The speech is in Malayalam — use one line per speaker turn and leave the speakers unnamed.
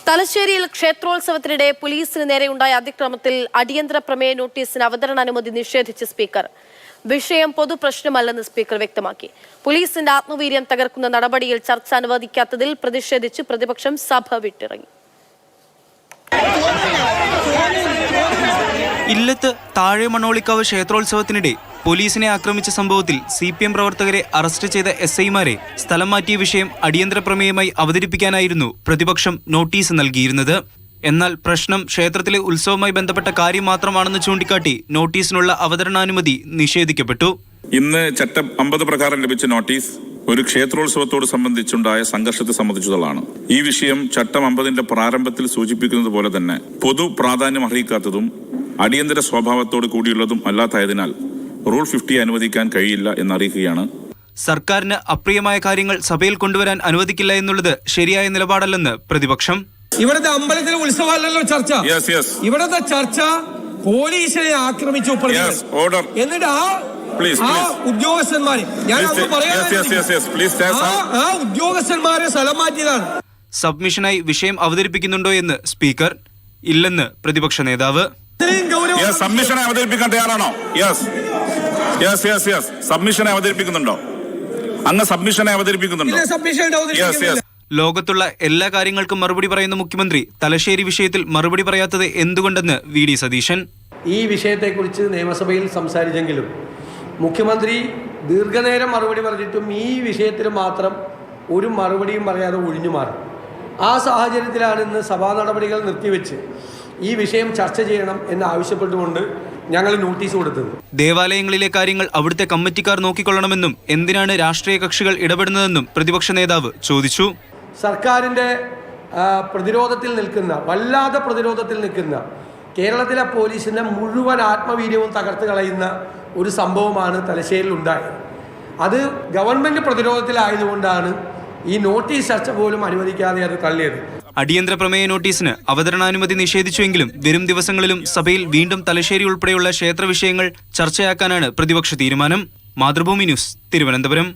തലശ്ശേരിയിൽ ക്ഷേത്രോത്സവത്തിനിടെ പോലീസിന് നേരെയുണ്ടായ അതിക്രമത്തിൽ അടിയന്തര പ്രമേയ നോട്ടീസിന് അവതരണാനുമതി നിഷേധിച്ച് സ്പീക്കർ. വിഷയം പൊതുപ്രശ്നമല്ലെന്ന് സ്പീക്കർ വ്യക്തമാക്കി. പോലീസിന്റെ ആത്മവീര്യം തകർക്കുന്ന നടപടിയിൽ ചർച്ച അനുവദിക്കാത്തതിൽ പ്രതിഷേധിച്ച് പ്രതിപക്ഷം സഭ വിട്ടിറങ്ങി.
ഇല്ലത്ത് താഴെ മണോളിക്കാവ് ക്ഷേത്രോത്സവത്തിനിടെ പോലീസിനെ ആക്രമിച്ച സംഭവത്തിൽ CPM പ്രവർത്തകരെ അറസ്റ്റ് ചെയ്ത SI-മാരെ സ്ഥലം മാറ്റിയ വിഷയം അടിയന്തര പ്രമേയമായി അവതരിപ്പിക്കാനായിരുന്നു പ്രതിപക്ഷം നോട്ടീസ് നൽകിയിരുന്നത്. എന്നാൽ പ്രശ്നം ക്ഷേത്രത്തിലെ ഉത്സവവുമായി ബന്ധപ്പെട്ട കാര്യം മാത്രമാണെന്ന് ചൂണ്ടിക്കാട്ടി നോട്ടീസിനുള്ള അവതരണാനുമതി നിഷേധിക്കപ്പെട്ടു.
ഇന്ന് ചട്ടം 50 പ്രകാരം ലഭിച്ച നോട്ടീസ് ഒരു ക്ഷേത്രോത്സവത്തോട് സംബന്ധിച്ചുണ്ടായ സംഘർഷത്തെ സംബന്ധിച്ചതാണ്. ഈ വിഷയം ചട്ടം 50ന്റെ പ്രാരംഭത്തിൽ സൂചിപ്പിക്കുന്നത് പോലെ തന്നെ പൊതു പ്രാധാന്യം അർഹിക്കാത്തതും അടിയന്തര സ്വഭാവത്തോട് കൂടിയുള്ളതും അല്ലാത്തതിനാൽ റൂൾ 50 അനുവദിക്കാൻ കഴിയില്ല എന്നറിയിക്കുകയാണ്.
സർക്കാരിന് അപ്രിയമായ കാര്യങ്ങൾ സഭയിൽ കൊണ്ടുവരാൻ അനുവദിക്കില്ല എന്നുള്ളത് ശരിയായ നിലപാടല്ലെന്ന് പ്രതിപക്ഷം.
ഇവിടുത്തെ അമ്പലത്തിലെ ഉത്സവമല്ലല്ലോ ചർച്ച. ഇവിടുത്തെ ചർച്ച പോലീസിനെ ആക്രമിച്ചു. എന്നിട്ട് ആ ഉദ്യോഗസ്ഥന്മാരെ ഉദ്യോഗസ്ഥന്മാരെ സ്ഥലം മാറ്റിയതാണ്.
സബ്മിഷനായി വിഷയം അവതരിപ്പിക്കുന്നുണ്ടോ എന്ന് സ്പീക്കർ. ഇല്ലെന്ന് പ്രതിപക്ഷ നേതാവ്. സബ്മിഷനെ അവതരിപ്പിക്കാൻ തയ്യാറാണോ? സബ്മിഷനെ അവതരിപ്പിക്കുന്നുണ്ടോ? അങ്ങ് സബ്മിഷനെ അവതരിപ്പിക്കുന്നുണ്ടോ? ലോകത്തുള്ള എല്ലാ കാര്യങ്ങൾക്കും മറുപടി പറയുന്ന മുഖ്യമന്ത്രി തലശ്ശേരി വിഷയത്തിൽ മറുപടി പറയാത്തത് എന്തുകൊണ്ടെന്ന് VD സതീശൻ.
ഈ വിഷയത്തെക്കുറിച്ച് നിയമസഭയിൽ സംസാരിച്ചെങ്കിലും മുഖ്യമന്ത്രി ദീർഘനേരം മറുപടി പറഞ്ഞിട്ടും ഈ വിഷയത്തിൽ മാത്രം ഒരു മറുപടിയും പറയാതെ ഒഴിഞ്ഞു മാറി. ആ സാഹചര്യത്തിലാണ് ഇന്ന് സഭാ നടപടികൾ നിർത്തിവെച്ച് ഈ വിഷയം ചർച്ച ചെയ്യണം എന്ന് ആവശ്യപ്പെട്ടുകൊണ്ട് ഞങ്ങൾ നോട്ടീസ് കൊടുത്തത്.
ദേവാലയങ്ങളിലെ കാര്യങ്ങൾ അവിടുത്തെ കമ്മിറ്റിക്കാർ നോക്കിക്കൊള്ളണമെന്നും എന്തിനാണ് രാഷ്ട്രീയ കക്ഷികൾ ഇടപെടുന്നതെന്നും പ്രതിപക്ഷ നേതാവ് ചോദിച്ചു.
സർക്കാരിൻ്റെ വല്ലാതെ പ്രതിരോധത്തിൽ നിൽക്കുന്ന കേരളത്തിലെ പോലീസിൻ്റെ മുഴുവൻ ആത്മവീര്യവും തകർത്ത് കളയുന്ന ഒരു സംഭവമാണ് തലശ്ശേരിയിൽ ഉണ്ടായത്. അത് ഗവൺമെൻറ് പ്രതിരോധത്തിലായതുകൊണ്ടാണ് ഈ നോട്ടീസ് ചർച്ച പോലും അനുവദിക്കാതെ അത് തള്ളിയത്.
അടിയന്തര പ്രമേയ നോട്ടീസിന് അവതരണാനുമതി നിഷേധിച്ചുവെങ്കിലും വരും ദിവസങ്ങളിലും സഭയിൽ വീണ്ടും തലശ്ശേരി ഉൾപ്പെടെയുള്ള ക്ഷേത്ര വിഷയങ്ങൾ ചർച്ചയാക്കാനാണ് പ്രതിപക്ഷ തീരുമാനം. മാതൃഭൂമി ന്യൂസ്, തിരുവനന്തപുരം.